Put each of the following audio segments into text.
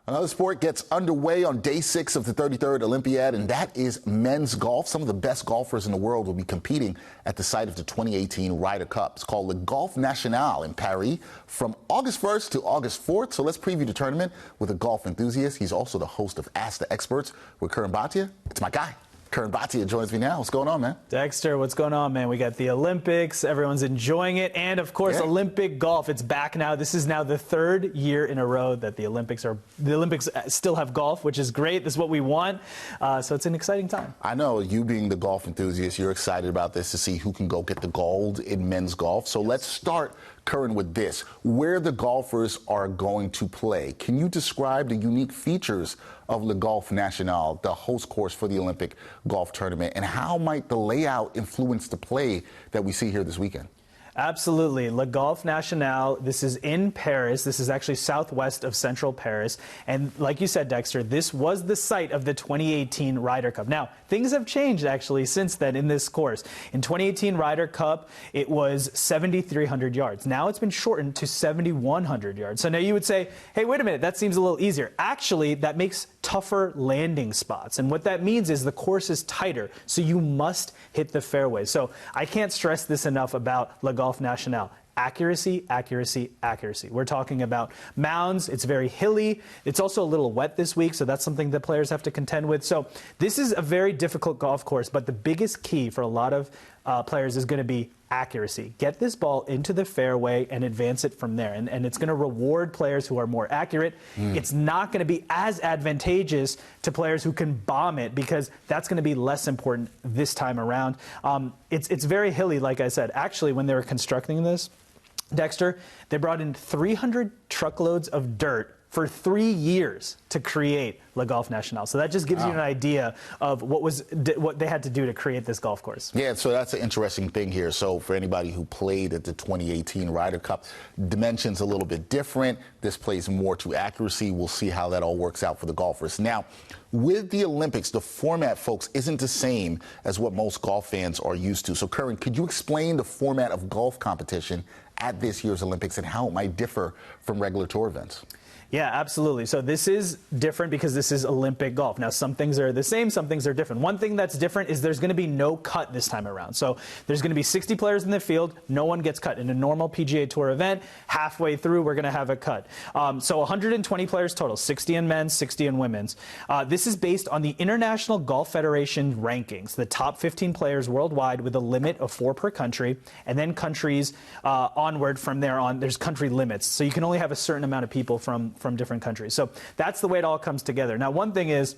Another sport gets underway on day 6 of the 33rd Olympiad, and that is men's golf. Some of the best golfers in the world will be competing at the site of the 2018 Ryder Cup. It's called the Golf National in Paris from August 1st to August 4th. So let's preview the tournament with a golf enthusiast. He's also the host of Ask the Experts with Curran Bhatia. It's my guy. Curran Bhatia joins me now. What's going on, man? Dexter, what's going on, man? We got the Olympics. Everyone's enjoying it. And, of course, Olympic golf. It's back now. This is now the 3rd year in a row that the Olympics still have golf, which is great. This is what we want. So it's an exciting time. I know, you being the golf enthusiast, you're excited about this to see who can go get the gold in men's golf. So let's start, Curran, with this. Where the golfers are going to play. Can you describe the unique features of Le Golf National, the host course for the Olympic golf tournament, and how might the layout influence the play that we see here this weekend? Absolutely. Le Golf National, this is in Paris. This is actually southwest of central Paris. And like you said, Dexter, this was the site of the 2018 Ryder Cup. Now, things have changed actually since then in this course. In 2018 Ryder Cup, it was 7,300 yards. Now it's been shortened to 7,100 yards. So now you would say, hey, wait a minute, that seems a little easier. Actually, that makes tougher landing spots. And what that means is the course is tighter, so you must hit the fairway. So I can't stress this enough about Le Golf National. Accuracy, accuracy, accuracy. We're talking about mounds. It's very hilly. It's also a little wet this week, so that's something that players have to contend with. So this is a very difficult golf course, but the biggest key for a lot of players is going to be accuracy. Get this ball into the fairway and advance it from there. And it's going to reward players who are more accurate. It's not going to be as advantageous to players who can bomb it, because that's going to be less important this time around. It's very hilly, like I said. Actually, when they were constructing this, Dexter, they brought in 300 truckloads of dirt for 3 years to create Le Golf National. So that just gives you an idea of what they had to do to create this golf course. Yeah, so that's an interesting thing here. So for anybody who played at the 2018 Ryder Cup, dimensions a little bit different. This plays more to accuracy. We'll see how that all works out for the golfers. Now, with the Olympics, the format, folks, isn't the same as what most golf fans are used to. So, Curran, could you explain the format of golf competition at this year's Olympics and how it might differ from regular tour events? Yeah, absolutely. So this is different because this is Olympic golf. Now, some things are the same, some things are different. One thing that's different is there's going to be no cut this time around. So there's going to be 60 players in the field. No one gets cut. In a normal PGA Tour event, halfway through, we're going to have a cut. So 120 players total, 60 in men's, 60 in women's. This is based on the International Golf Federation rankings, the top 15 players worldwide with a limit of 4 per country. And then countries onward from there on, there's country limits. So you can only have a certain amount of people from different countries. So that's the way it all comes together. Now, one thing is,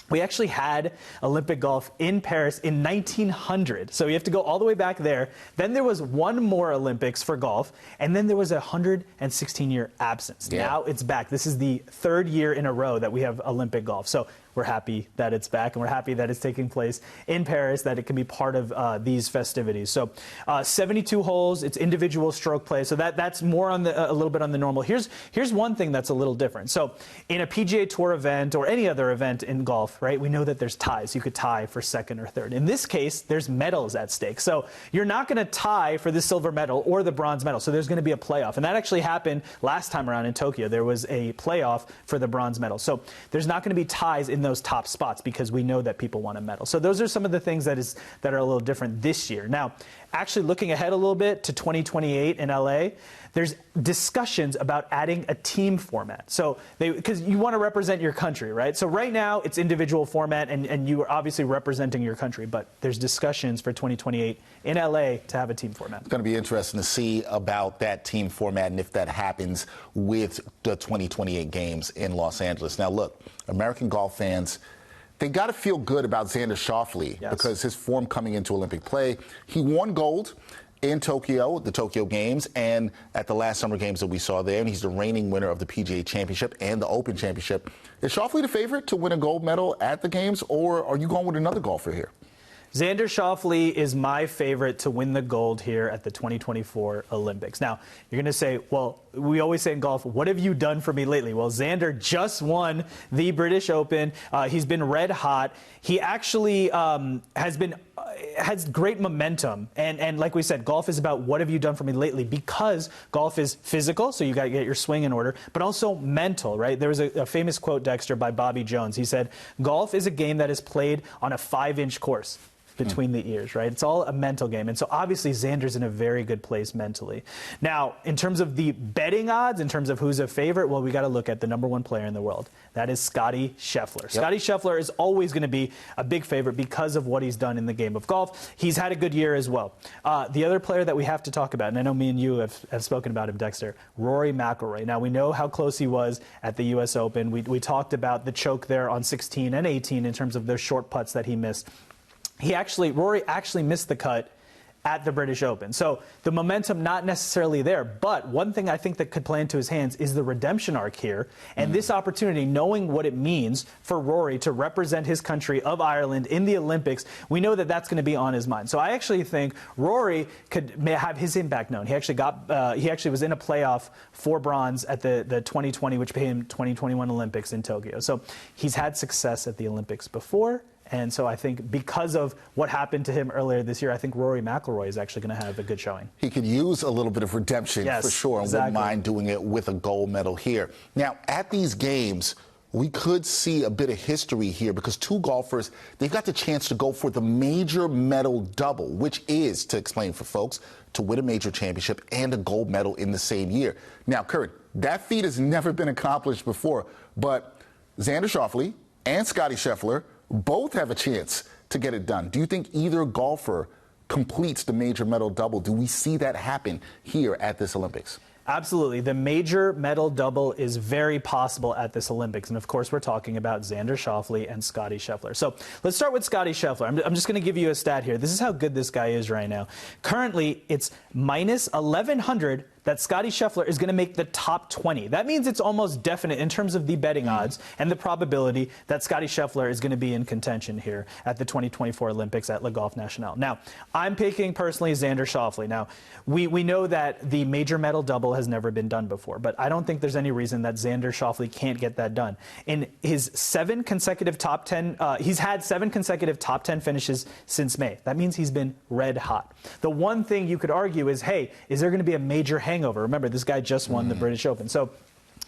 we actually had Olympic golf in Paris in 1900. So you have to go all the way back there. Then there was one more Olympics for golf, and then there was a 116-year absence. Yeah. Now it's back. This is the 3rd year in a row that we have Olympic golf. So we're happy that it's back, and we're happy that it's taking place in Paris, that it can be part of these festivities. So 72 holes, it's individual stroke play, so that's more on the a little bit on the normal. Here's one thing that's a little different. So in a PGA Tour event or any other event in golf, right, we know that there's ties. You could tie for 2nd or 3rd. In this case, there's medals at stake. So you're not going to tie for the silver medal or the bronze medal. So there's going to be a playoff, and that actually happened last time around in Tokyo. There was a playoff for the bronze medal. So there's not going to be ties in those top spots because we know that people want a medal. So those are some of the things that are a little different this year. Now, actually looking ahead a little bit to 2028 in LA, there's discussions about adding a team format. So because you want to represent your country, right? So right now it's individual format, and you are obviously representing your country, but there's discussions for 2028 in LA to have a team format. It's going to be interesting to see about that team format and if that happens with the 2028 games in Los Angeles. Now, look, American golf fans, they got to feel good about Xander Schauffele because his form coming into Olympic play. He won gold in Tokyo, the Tokyo Games, and at the last Summer Games that we saw there, and he's the reigning winner of the PGA Championship and the Open Championship. Is Schauffele the favorite to win a gold medal at the Games, or are you going with another golfer here? Xander Schauffele is my favorite to win the gold here at the 2024 Olympics. Now, you're going to say, well, we always say in golf, what have you done for me lately? Well, Xander just won the British Open. He's been red hot. He actually has great momentum. And like we said, golf is about what have you done for me lately, because golf is physical, so you got to get your swing in order, but also mental, right? There was a famous quote, Dexter, by Bobby Jones. He said, golf is a game that is played on a 5-inch course between the ears, right? It's all a mental game. And so obviously Xander's in a very good place mentally. Now, in terms of the betting odds, in terms of who's a favorite, well, we got to look at the #1 player in the world. That is Scottie Scheffler. Yep. Scottie Scheffler is always going to be a big favorite because of what he's done in the game of golf. He's had a good year as well. The other player that we have to talk about, and I know me and you have spoken about him, Dexter, Rory McIlroy. Now, we know how close he was at the U.S. Open. We talked about the choke there on 16 and 18 in terms of those short putts that he missed. Rory actually missed the cut at the British Open. So the momentum not necessarily there, but one thing I think that could play into his hands is the redemption arc here, and this opportunity, knowing what it means for Rory to represent his country of Ireland in the Olympics. We know that that's going to be on his mind. So I actually think Rory could have his impact known. He actually was in a playoff for bronze at the 2020, which became 2021 Olympics in Tokyo. So he's had success at the Olympics before. And so I think because of what happened to him earlier this year, I think Rory McIlroy is actually going to have a good showing. He could use a little bit of redemption, yes, for sure, and exactly. wouldn't mind doing it with a gold medal here. Now, at these games, we could see a bit of history here because two golfers, they've got the chance to go for the major medal double, which is, to explain for folks, to win a major championship and a gold medal in the same year. Now, Curran, that feat has never been accomplished before, but Xander Schauffele and Scottie Scheffler both have a chance to get it done. Do you think either golfer completes the major medal double? Do we see that happen here at this Olympics? Absolutely. The major medal double is very possible at this Olympics. And, of course, we're talking about Xander Schauffele and Scottie Scheffler. So let's start with Scottie Scheffler. I'm just going to give you a stat here. This is how good this guy is right now. Currently, it's minus 1,100 that Scottie Scheffler is going to make the top 20. That means it's almost definite in terms of the betting odds and the probability that Scottie Scheffler is going to be in contention here at the 2024 Olympics at Le Golf National. Now, I'm picking personally Xander Schauffele. Now, we know that the major medal double has never been done before, but I don't think there's any reason that Xander Schauffele can't get that done. In his 7 consecutive top 10, he's had 7 consecutive top 10 finishes since May. That means he's been red hot. The one thing you could argue is, hey, is there going to be a major hangover? Remember, this guy just won the British Open. So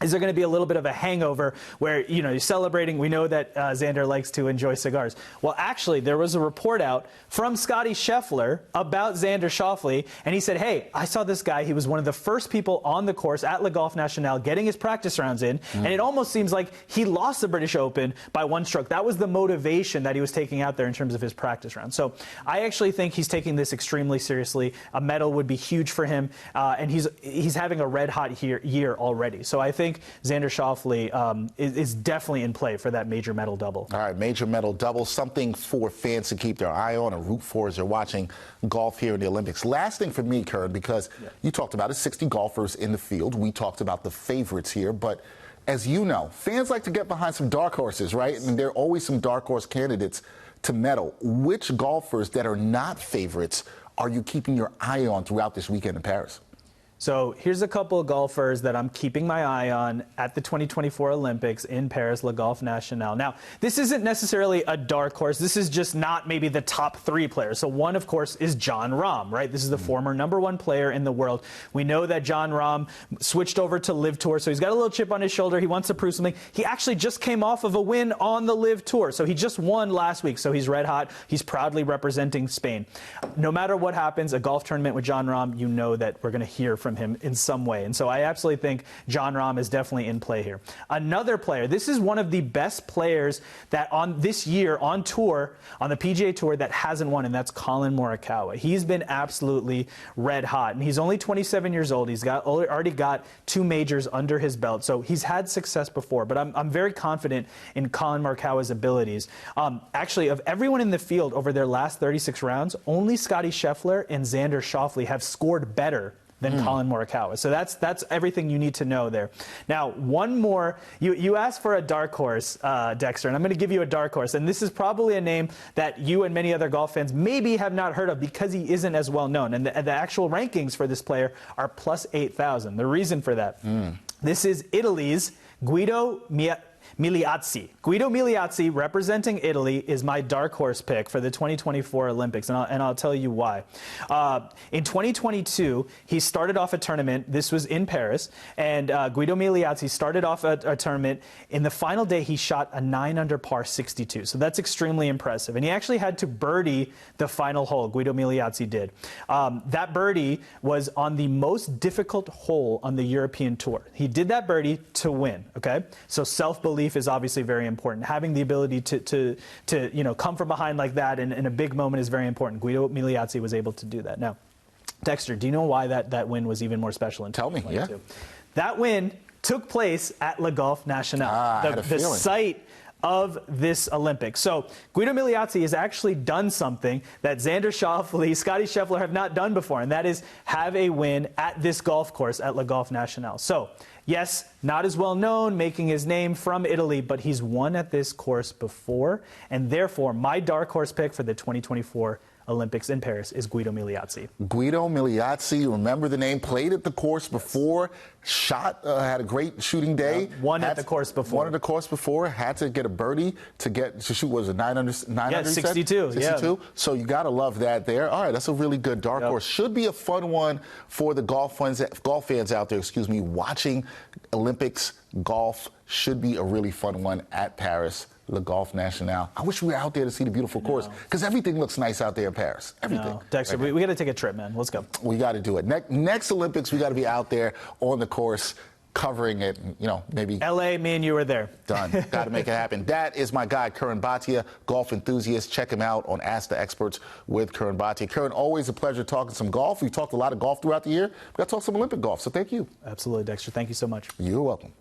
is there going to be a little bit of a hangover where, you know, you're celebrating? We know that Xander likes to enjoy cigars. Well, actually, there was a report out from Scottie Scheffler about Xander Schauffele, and he said, hey, I saw this guy. He was one of the first people on the course at Le Golf National getting his practice rounds in, and it almost seems like he lost the British Open by 1 stroke. That was the motivation that he was taking out there in terms of his practice round. So I actually think he's taking this extremely seriously. A medal would be huge for him, and he's having a red-hot year already. So I think Xander Schauffele is definitely in play for that major medal double. All right, major medal double, something for fans to keep their eye on and root for as they're watching golf here in the Olympics. Last thing for me, Curran, because you talked about it, 60 golfers in the field. We talked about the favorites here, but as you know, fans like to get behind some dark horses, right? And there are always some dark horse candidates to medal. Which golfers that are not favorites are you keeping your eye on throughout this weekend in Paris? So here's a couple of golfers that I'm keeping my eye on at the 2024 Olympics in Paris, Le Golf National. Now, this isn't necessarily a dark horse. This is just not maybe the top 3 players. So one, of course, is Jon Rahm, right? This is the former #1 player in the world. We know that Jon Rahm switched over to LIV Tour, so he's got a little chip on his shoulder. He wants to prove something. He actually just came off of a win on the LIV Tour, so he just won last week, so he's red hot. He's proudly representing Spain. No matter what happens, a golf tournament with Jon Rahm, you know that we're going to hear from him in some way. And so I absolutely think Jon Rahm is definitely in play here. Another player, this is one of the best players that on this year on tour, on the PGA Tour, that hasn't won, and that's Collin Morikawa. He's been absolutely red hot, and he's only 27 years old. He's already got 2 majors under his belt, so he's had success before, but I'm very confident in Collin Morikawa's abilities. Actually, of everyone in the field over their last 36 rounds, only Scottie Scheffler and Xander Schauffele have scored better than Colin Morikawa. So that's everything you need to know there. Now, one more. You asked for a dark horse, Dexter, and I'm going to give you a dark horse. And this is probably a name that you and many other golf fans maybe have not heard of because he isn't as well known. And the actual rankings for this player are plus 8,000. The reason for that, this is Italy's Guido Migliozzi. Guido Migliozzi, representing Italy, is my dark horse pick for the 2024 Olympics, and I'll tell you why. In 2022, he started off a tournament. This was in Paris, and Guido Migliozzi started off a tournament. In the final day, he shot a 9-under par 62, so that's extremely impressive. And he actually had to birdie the final hole. Guido Migliozzi did. That birdie was on the most difficult hole on the European Tour. He did that birdie to win. Okay, so self-belief is obviously very important. Having the ability to come from behind like that in a big moment is very important. Guido Migliozzi was able to do that. Now, Dexter, do you know why that win was even more special in 2022? Tell me, yeah. That win took place at Le Golf National, the site of this Olympics. So Guido Migliozzi has actually done something that Xander Schauffele, Scottie Scheffler have not done before, and that is have a win at this golf course at Le Golf National. So yes, not as well known, making his name from Italy, but he's won at this course before, and therefore my dark horse pick for the 2024 Olympics in Paris is Guido Migliozzi. Guido Migliozzi, remember the name, played at the course before, shot, had a great shooting day. Won at the course before. Won at the course before, had to get a birdie to shoot, was it 900? Yeah, 62. 62. Yeah. So you got to love that there. All right, that's a really good dark horse. Should be a fun one for the golf fans out there, watching Olympics golf. Should be a really fun one at Paris. Le Golf National. I wish we were out there to see the beautiful course because everything looks nice out there in Paris. Everything. No. Dexter, we got to take a trip, man. Let's go. We got to do it. Next Olympics, we got to be out there on the course, covering it. Maybe. LA, me and you were there. Done. Got to make it happen. That is my guy, Curran Bhatia, golf enthusiast. Check him out on Ask the Experts with Curran Bhatia. Curran, always a pleasure talking some golf. We've talked a lot of golf throughout the year. We got to talk some Olympic golf. So thank you. Absolutely, Dexter. Thank you so much. You're welcome.